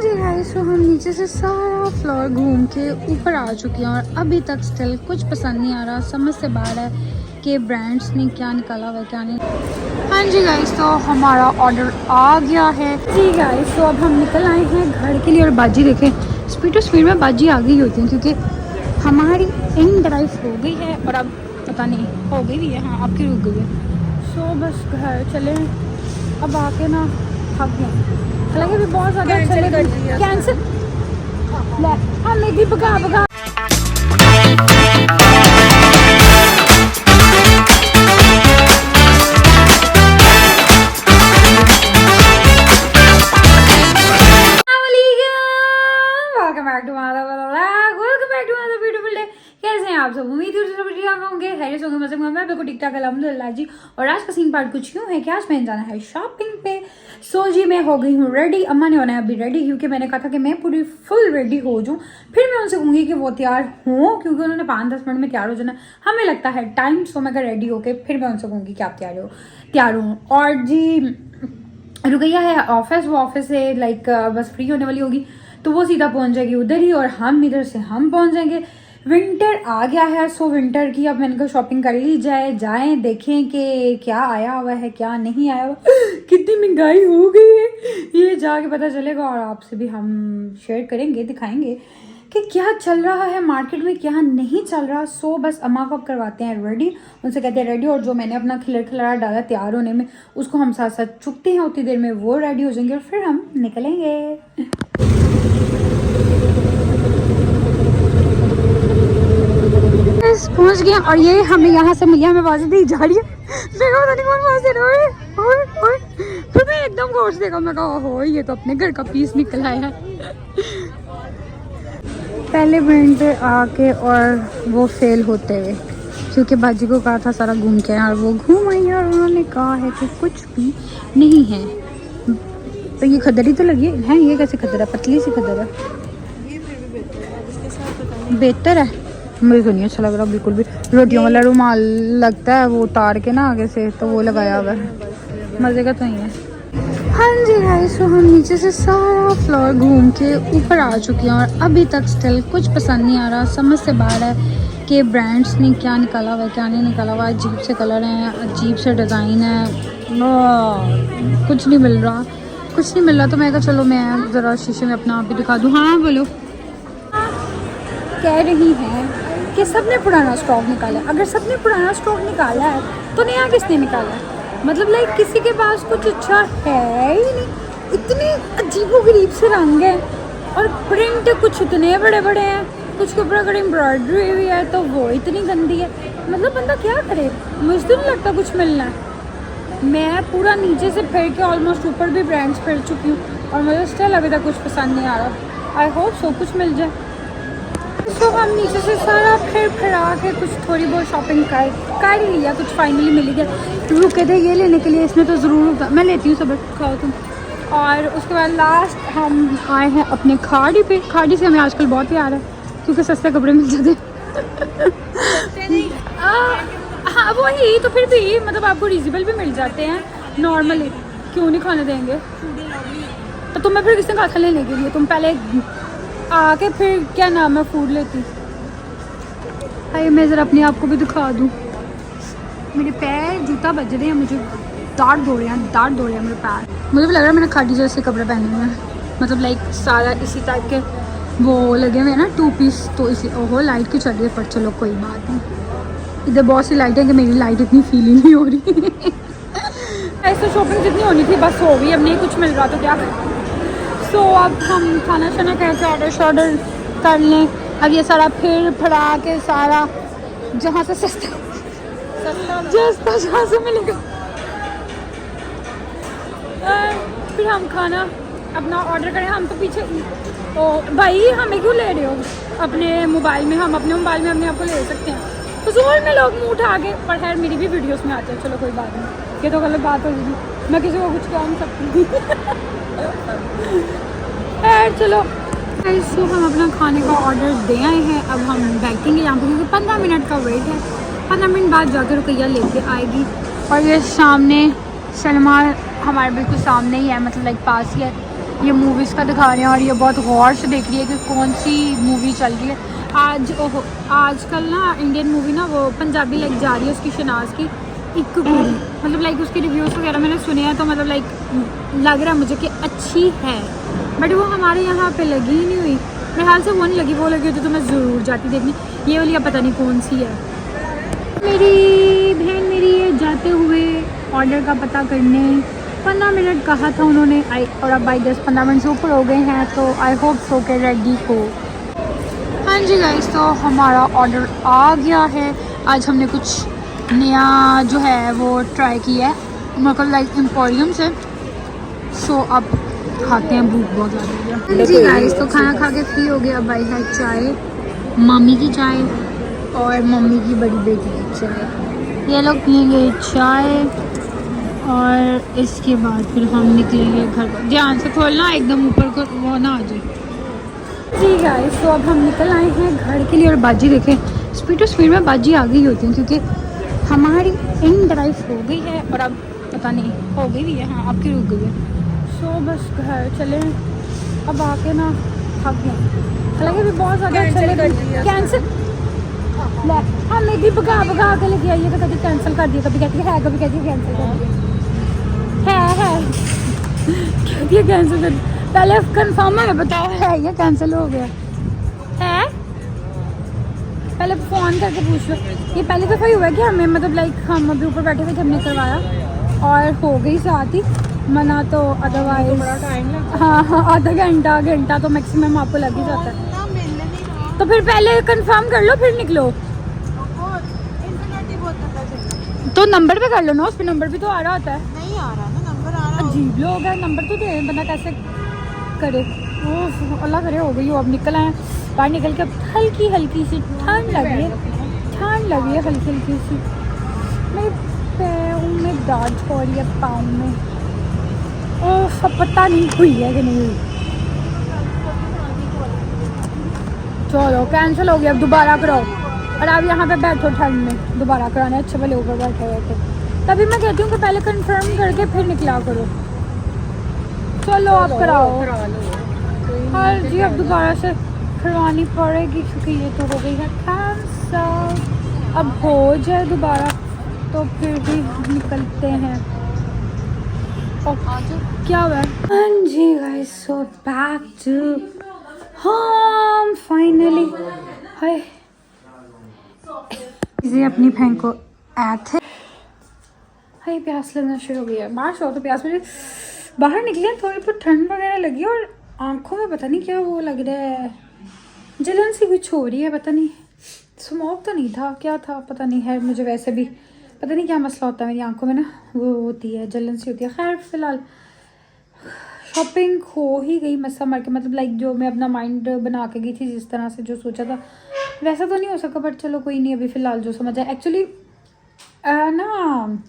जी guys, तो हम नीचे से सारा फ्लोर घूम के ऊपर आ चुके हैं और अभी तक स्टिल कुछ पसंद नहीं आ रहा। समझ से बाहर है कि ब्रांड्स ने क्या निकाला हुआ है क्या नहीं। हाँ जी गाइस, तो हमारा ऑर्डर आ गया है जी गाइस। तो अब हम निकल आए हैं घर के लिए और बाजी देखें, स्पीड टू स्पीड में बाजी आ गई होती है क्योंकि हमारी इन ड्राइव हो गई है और अब पता नहीं हो गई भी है। हाँ, आपकी रुक गई है। सो बस घर चले अब आके ना थक गए। हालांकि भी बहुत ज़्यादा कैंसिल। हाँ मेरी भगा भगा कैसे हैं आप सब। उम्मीद है सब ठीक होंगे, हैरिस होंगे, मजे में। मैं बिल्कुल ठीक ठाक अल्हम्दुलिल्लाह जी। और आज का सीन पार्ट कुछ यूँ है कि आज मैंने जाना है शॉपिंग पे। सो जी मैं हो गई हूँ रेडी। अम्मा ने होना है अभी रेडी क्योंकि मैंने कहा था कि मैं पूरी फुल रेडी हो जाऊँ, फिर मैं उनसे कहूँगी कि वो तैयार हों क्योंकि उन्होंने 5-10 मिनट में तैयार हो जाना, हमें लगता है टाइम। सो मैं रेडी होके फिर मैं उनसे कहूँगी कि आप तैयार हो। और जी रुकैया है ऑफिस, वो ऑफिस से लाइक बस फ्री होने वाली होगी तो वो सीधा पहुँच जाएगी उधर ही और हम इधर से हम पहुँच जाएंगे। विंटर आ गया है, सो विंटर की अब मैंने कहा शॉपिंग कर ली जाएं देखें कि क्या आया हुआ है क्या नहीं आया हुआ। कितनी महंगाई हो गई है ये जाके पता चलेगा और आपसे भी हम शेयर करेंगे, दिखाएंगे कि क्या चल रहा है मार्केट में क्या नहीं चल रहा। सो बस अम्मा को अब करवाते हैं रेडी, उनसे कहते हैं रेडी। और जो मैंने अपना खिलरा डाला तैयार होने में उसको हम साथ साथ चुकते हैं, उतनी देर में वो रेडी हो जाएंगे और फिर हम निकलेंगे। पहुंच गए और ये हमें यहाँ से मैया हमें आवाज़ दी जा रही है। मैं पता नहीं कौन आवाज़ दे रहा है। फिर मैं एकदम गौर से देखा, मैं कहा हो ये तो अपने घर का पीस निकल आया है। पहले ब्रांड पे आके और वो फेल होते हुए क्योंकि बाजी को कहा था सारा घूम के और वो घूम आई और उन्होंने कहा है कि कुछ भी नहीं है। तो ये खदरी तो लगी है, ये कैसे खदर है, पतली सी खदर है, बेहतर है। मुझे तो नहीं अच्छा लग रहा बिल्कुल भी। रोटियों वाला रुमाल लगता है वो उतार के ना आगे से, तो वो लगाया हुआ है, मज़े का तो नहीं है। हाँ जी गाइस, तो हम नीचे से सारा फ्लोर घूम के ऊपर आ चुके हैं और अभी तक स्टिल कुछ पसंद नहीं आ रहा। समझ से बाहर है कि ब्रांड्स ने क्या निकाला हुआ है क्या नहीं निकाला हुआ। अजीब से कलर हैं, अजीब से डिज़ाइन है, कुछ नहीं मिल रहा। तो मैं कहा चलो मैं ज़रा शीशे में अपना आप भी दिखा दूँ। हाँ बोलो। कह रही हैं कि सबने पुराना स्टॉक निकाला है। अगर सबने पुराना स्टॉक निकाला है तो नया किसने निकाला है? मतलब लाइक किसी के पास कुछ अच्छा है ही नहीं। इतने अजीबोगरीब से रंग हैं और प्रिंट कुछ इतने बड़े बड़े हैं, कुछ के ऊपर अगर एम्ब्रॉयडरी हुई है तो वो इतनी गंदी है। मतलब बंदा क्या करे, मुझे तो नहीं लगता कुछ मिलना है। मैं पूरा नीचे से फिर के ऑलमोस्ट ऊपर भी ब्रांड्स फिर चुकी हूँ और मुझे स्टिल अभी तक कुछ पसंद नहीं आ रहा। आई होप सो कुछ मिल जाए। तो हम नीचे से सारा फिरा के कुछ थोड़ी बहुत शॉपिंग कर लिया, कुछ फाइनली मिल गया। रुके थे ये लेने के लिए, इसमें तो ज़रूर होता, मैं लेती हूँ सब खाओ तुम। और उसके बाद लास्ट हम आए हैं अपने खाड़ी पे। खाड़ी से हमें आजकल बहुत प्यार है क्योंकि सस्ते कपड़े मिल जाते हाँ वही, तो फिर भी मतलब आपको रीजनेबल भी मिल जाते हैं नॉर्मली, क्यों नहीं खाने देंगे। तो तुम्हें फिर किसने कहा था लेने के लिए, तुम पहले आके फिर क्या नाम है फूड लेती। हाय मैं ज़रा अपने आप को भी दिखा दूँ। मेरे पैर जूता बज रहे हैं, मुझे दाढ़ दो रहे हैं मेरे पैर। मुझे भी लग रहा है मैंने खाड़ी जैसे कपड़े पहने हुए हैं, मतलब लाइक सारा इसी टाइप के वो लगे हुए हैं ना 2 पीस। तो इसी ओहो लाइट की चल रही है पर चलो कोई बात नहीं। इधर बहुत सी लाइट है कि मेरी लाइट इतनी फील ही नहीं हो रही। ऐसे शॉपिंग जितनी होनी थी बस हो गई, अब नहीं कुछ मिल रहा तो क्या। सो अब हम खाना शाना कैसे ऑर्डर कर लें। अब ये सारा फरा के सारा जहाँ से सस्ता जहाँ से मिलेगा फिर हम खाना अपना ऑर्डर करें। हम तो पीछे तो भाई हमें क्यों ले रहे हो अपने मोबाइल में, हम अपने मोबाइल में अपने आप को ले सकते हैं। फजूल में लोग मुँह उठा के, पर खैर मेरी भी वीडियोस में आते हैं, चलो कोई बात नहीं, ये तो गलत बात होगी, मैं किसी को कुछ कह नहीं सकती। चलो तो हम अपना खाने का ऑर्डर दे आए हैं। अब हम बैठेंगे यहाँ पर क्योंकि 15 मिनट का वेट है। 15 मिनट बाद जाकर रुकैया लेके आएगी। और ये सामने सलमा हमारे बिल्कुल सामने ही है, मतलब लाइक पास ही है। ये मूवीज़ का दिखा रहे हैं और ये बहुत गौर से देख रही है कि कौन सी मूवी चल रही है आजकल ना इंडियन मूवी ना वो पंजाबी लाइक जा रही है उसकी शनाज की एक कुड़ी, मतलब लाइक उसके रिव्यूज़ वगैरह मैंने सुने हैं तो मतलब लाइक लग रहा है मुझे कि अच्छी है, बट वो हमारे यहाँ पे लगी ही नहीं हुई। मेरे हाल से वो नहीं लगी, वो लगी होती तो मैं ज़रूर जाती देखने। ये वाली अब पता नहीं कौन सी है। मेरी बहन मेरी है जाते हुए ऑर्डर का पता करने 15 मिनट कहा था उन्होंने और अब भाई 10-15 मिनट से ऊपर हो गए हैं तो आई होप सो के रेडी हो। हाँ जी गाइस, तो हमारा ऑर्डर आ गया है। आज हमने कुछ नया जो है वो ट्राई किया है, मतलब लाइक एम्पोरियम से। सो अब खाते हैं, भूख बहुत ज़्यादा है। जी गाइस, तो खाना खा के फ्री हो गया। अब भाई है चाय, मामी की चाय और मम्मी की बड़ी बेटी की चाय। ये लोग पियेंगे चाय और इसके बाद फिर हम निकलेंगे घर पर। ध्यान से खोलना, एकदम ऊपर को वो ना आ जाए। जी गाइस, तो अब हम निकल आए हैं घर के लिए और बाजी देखें, स्पीड में बाजी आ गई होती है क्योंकि हमारी इन ड्राइव हो गई है और अब पता नहीं हो गई भी है, हाँ आपकी रुक गई है। सो बस घर चले, अब आके ना थक गए, हालांकि भी बहुत ज़्यादा चले कैंसिल हाँ मेरी भगा के लेके आई है तो कभी कैंसिल कर दिया, कभी कहती है कभी कहती है कैंसिल कर दिया है कहती है कैंसिल कर। पहले कंफर्म है, बताओ है या कैंसिल हो गया है, पहले फ़ोन करके पूछ लो। ये पहली दफ़ा ही हुआ है कि हमें मतलब लाइक हम अभी ऊपर बैठे हुए थे, हमने करवाया और हो गई साथ ही, मना तो अदरवाइज हाँ आधा घंटा तो मैक्सिमम आपको लग ही जाता है। तो फिर पहले कंफर्म कर लो फिर निकलो। तो नंबर पे कर लो ना, उस पर नंबर भी तो आ रहा होता है। नहीं आ रहा ना नंबर, आ रहा अजीब लोग है, नंबर तो दे, बंदा कैसे करे। वो अल्लाह करे हो गई हो। अब निकल आए बाहर, निकल के हल्की सी ठंड लगी है हल्की सी। मेरे पैरों में दर्द हो रही है, पाँव में, ओह सब पता नहीं हुई है कि नहीं हुई। चलो कैंसिल हो गया, अब दोबारा करो और आप यहाँ पे बैठो ठंड में, दोबारा कराने अच्छे वाले ऊपर बैठे हुए थे। तभी मैं कहती हूँ कि पहले कंफर्म करके फिर निकला करो। चलो आप कराओ। हाँ जी, अब दोबारा से करवानी पड़ेगी क्योंकि ये तो हो गई है कैंसिल। अब हो जाए दोबारा तो फिर भी निकलते हैं। क्या हुआ? हाँ जी guys, so back to home finally. Hi इसे अपनी बहन को थे, हाय प्यास लगना शुरू हो गई है। मार्च हो तो प्यास मेरे बाहर निकले, थोड़ी बहुत ठंड वगैरह लगी और आंखों में पता नहीं क्या वो लग रहा है, जलन सी कुछ हो रही है, पता नहीं स्मोक तो नहीं था, क्या था पता नहीं है। मुझे वैसे भी पता नहीं क्या मसला होता है, मेरी आंखों में ना वो होती है, जलन सी होती है। खैर फिलहाल शॉपिंग हो ही गई मस्सा मार के, मतलब लाइक जो मैं अपना माइंड बना के गई थी, जिस तरह से जो सोचा था वैसा तो नहीं हो सका, बट चलो कोई नहीं। अभी फ़िलहाल जो समझ आए, एक्चुअली ना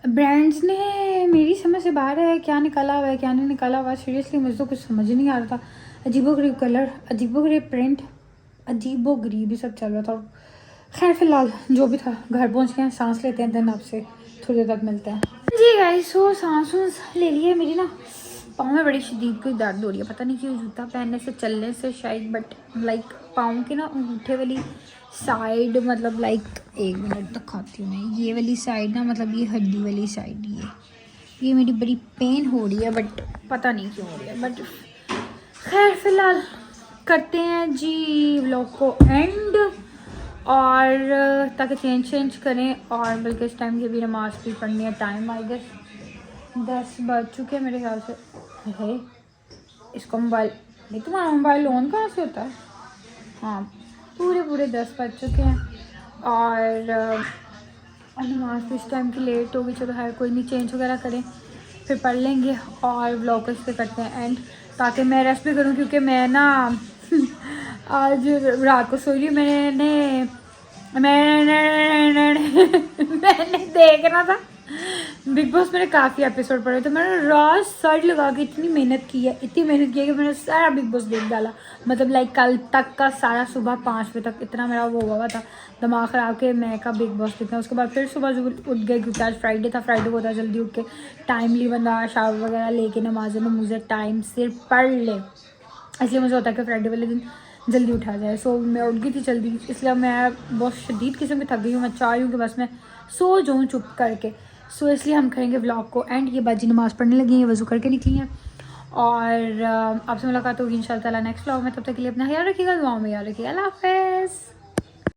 ब्रांड्स ने मेरी समझ से बाहर है, क्या निकाला हुआ है क्या नहीं निकाला हुआ, सीरियसली मुझे तो कुछ समझ ही नहीं आ रहा था। अजीबोगरीब कलर, अजीबोगरीब प्रिंट, अजीबोगरीब ही सब चल रहा था। खैर फिलहाल जो भी था, घर पहुंच गए हैं, सांस लेते हैं, देन आपसे थोड़ी देर तक मिलते हैं। जी गाइस, सो सांस ले लिए। मेरी ना पाँव में बड़ी शदीद कोई दर्द हो रही है, पता नहीं क्यों, जूता पहनने से चलने से शायद, बट लाइक पाँव के ना अंगूठे वाली साइड, मतलब लाइक एक मिनट तक खाती हूँ मैं, ये वाली साइड ना, मतलब ये हड्डी वाली साइड, ये मेरी बड़ी पेन हो रही है, बट पता नहीं क्यों हो रही है। बट खैर फिलहाल करते हैं जी व्लॉग को एंड, और ताकि चेंज करें, और बल्कि इस टाइम की भी नमाज भी पढ़नी है। टाइम आई गेस 10 बज चुके हैं मेरे ख्याल से। है इसको मोबाइल नहीं, तुम्हारा मोबाइल ऑन कहाँ से होता है? हाँ पूरे 10 बज चुके हैं और नमाज भी इस टाइम की लेट होगी। चलो है कोई नहीं, चेंज वगैरह करें फिर पढ़ लेंगे और व्लॉग इस पे करते हैं एंड, ताकि मैं रेस्ट भी करूं क्योंकि मैं ना आज रात को सोई रही। मैंने देखना था बिग बॉस मैंने काफ़ी एपिसोड पढ़े तो मैंने रात सर्च लगा के इतनी मेहनत की है कि मैंने सारा बिग बॉस देख डाला। मतलब लाइक कल तक का सारा सुबह 5 बजे तक इतना मेरा वो हुआ था दिमाग ख़राब के मैं का बिग बॉस देखना। उसके बाद फिर सुबह उठ गए क्योंकि आज फ्राइडे था। फ्राइडे को होता जल्दी उठ के टाइमली बंदा शावर वगैरह लेके नमाज़ें मुझे टाइम से पढ़ ले, इसलिए मुझे होता है कि फ्राइडे वाले दिन जल्दी उठा जाए। सो मैं उठ गई थी जल्दी, इसलिए मैं बहुत शदीद किस्म की थक गई हूँ। मैं चाह रही हूँ कि बस मैं सो जाऊँ चुप करके। सो इसलिए हम करेंगे व्लॉग को एंड। ये बाजी नमाज़ पढ़ने लगी हैं, वज़ू करके निकली हैं और आपसे मुलाकात होगी इंशाल्लाह ताला नेक्स्ट व्लॉग में। तब तक के लिए अपना ख्याल रखिएगा, दुआओं में याद रखिएगा। अल्लाह हाफ़िज़।